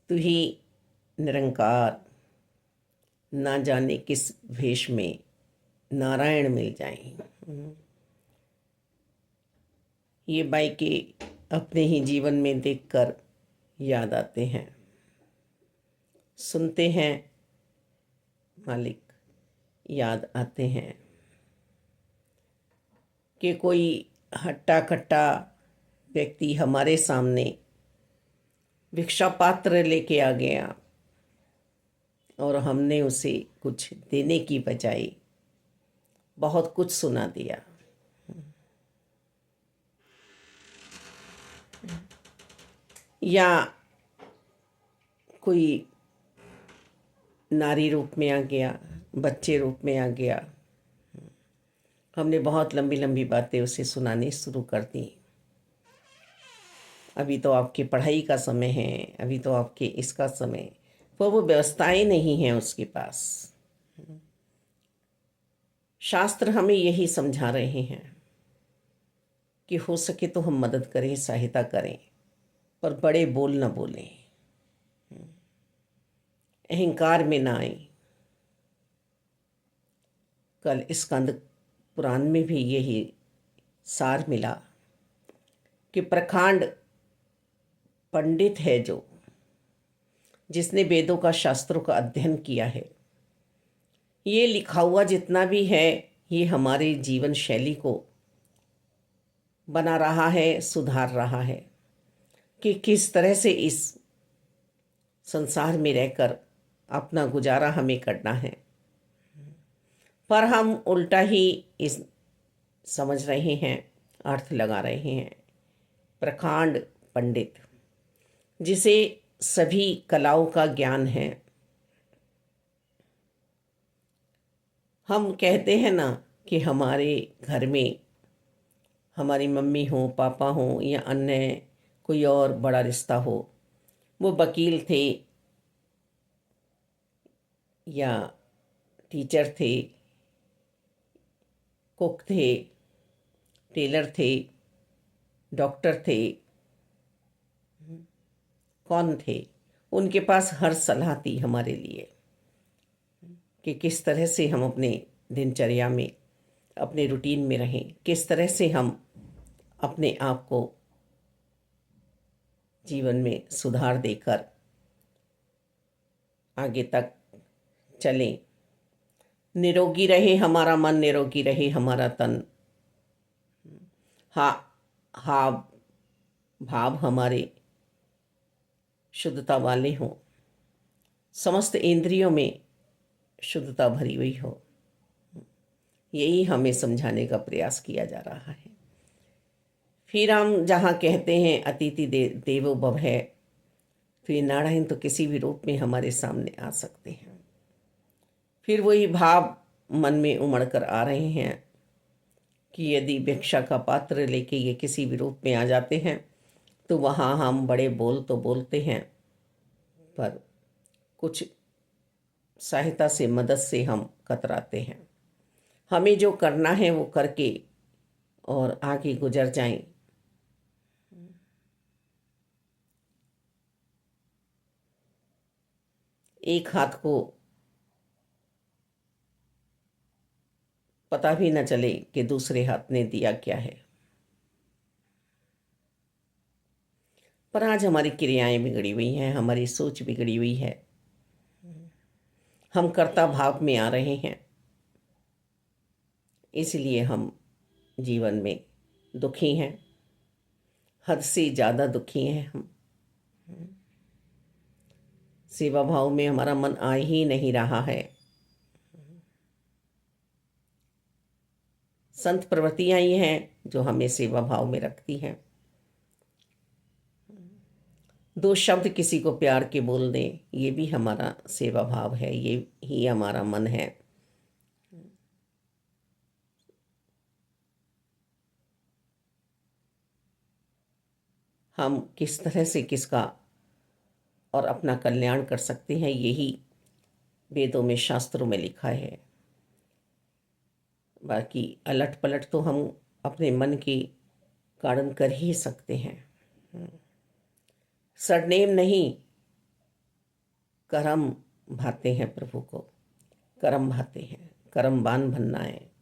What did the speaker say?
तू ही निरंकार, ना जाने किस भेष में नारायण मिल जाएं। ये बाइके अपने ही जीवन में देखकर याद आते हैं। सुनते हैं मालिक, याद आते हैं कि कोई हट्टा कट्टा व्यक्ति हमारे सामने भिक्षा पात्र लेके आ गया और हमने उसे कुछ देने की बजाय बहुत कुछ सुना दिया। या कोई नारी रूप में आ गया, बच्चे रूप में आ गया, हमने बहुत लंबी लंबी बातें उसे सुनानी शुरू कर दी। अभी तो आपकी पढ़ाई का समय है, अभी तो आपके इसका समय, पर वो व्यवस्थाएं नहीं हैं उसके पास। शास्त्र हमें यही समझा रहे हैं कि हो सके तो हम मदद करें, सहायता करें, पर बड़े बोल न बोलें, अहंकार में ना आए। कल स्कंद पुराण में भी यही सार मिला कि प्रकांड पंडित है जो, जिसने वेदों का, शास्त्रों का अध्ययन किया है, ये लिखा हुआ जितना भी है ये हमारे जीवन शैली को बना रहा है, सुधार रहा है कि किस तरह से इस संसार में रहकर अपना गुजारा हमें करना है। पर हम उल्टा ही इस समझ रहे हैं, अर्थ लगा रहे हैं। प्रकांड पंडित, जिसे सभी कलाओं का ज्ञान है। हम कहते हैं ना कि हमारे घर में हमारी मम्मी हो, पापा हो या अन्य कोई और बड़ा रिश्ता हो, वो वकील थे या टीचर थे, कुक थे, टेलर थे, डॉक्टर थे, कौन थे, उनके पास हर सलाह थी हमारे लिए कि किस तरह से हम अपने दिनचर्या में, अपने रूटीन में रहें, किस तरह से हम अपने आप को जीवन में सुधार देकर आगे तक चलें। निरोगी रहे हमारा मन, निरोगी रहे हमारा तन, हा हाव भाव हमारे शुद्धता वाले हों, समस्त इंद्रियों में शुद्धता भरी हुई हो। यही हमें समझाने का प्रयास किया जा रहा है। फिर हम जहाँ कहते हैं अतिथि देवो भव है, तो ये नारायण तो किसी भी रूप में हमारे सामने आ सकते हैं। फिर वही भाव मन में उमड़ कर आ रहे हैं कि यदि भिक्षा का पात्र लेके ये किसी भी रूप में आ जाते हैं तो वहाँ हम बड़े बोल तो बोलते हैं, पर कुछ सहायता से, मदद से हम कतराते हैं। हमें जो करना है वो करके और आगे गुजर जाएं। एक हाथ को पता भी न चले कि दूसरे हाथ ने दिया क्या है। पर आज हमारी क्रियाएं बिगड़ी हुई हैं, हमारी सोच बिगड़ी हुई है, हम कर्ता भाव में आ रहे हैं, इसलिए हम जीवन में दुखी हैं, हद से ज़्यादा दुखी हैं। हम सेवा भाव में हमारा मन आ ही नहीं रहा है। संत प्रवृत्तियां ही हैं जो हमें सेवा भाव में रखती हैं। दो शब्द किसी को प्यार के बोल दें, ये भी हमारा सेवा भाव है, ये ही हमारा मन है। हम किस तरह से किसका और अपना कल्याण कर सकते हैं, यही वेदों में, शास्त्रों में लिखा है। बाकी अलट पलट तो हम अपने मन के कारण कर ही सकते हैं। सरनेम नहीं, करम भाते हैं प्रभु को, करम भाते हैं, करमवान बनना है।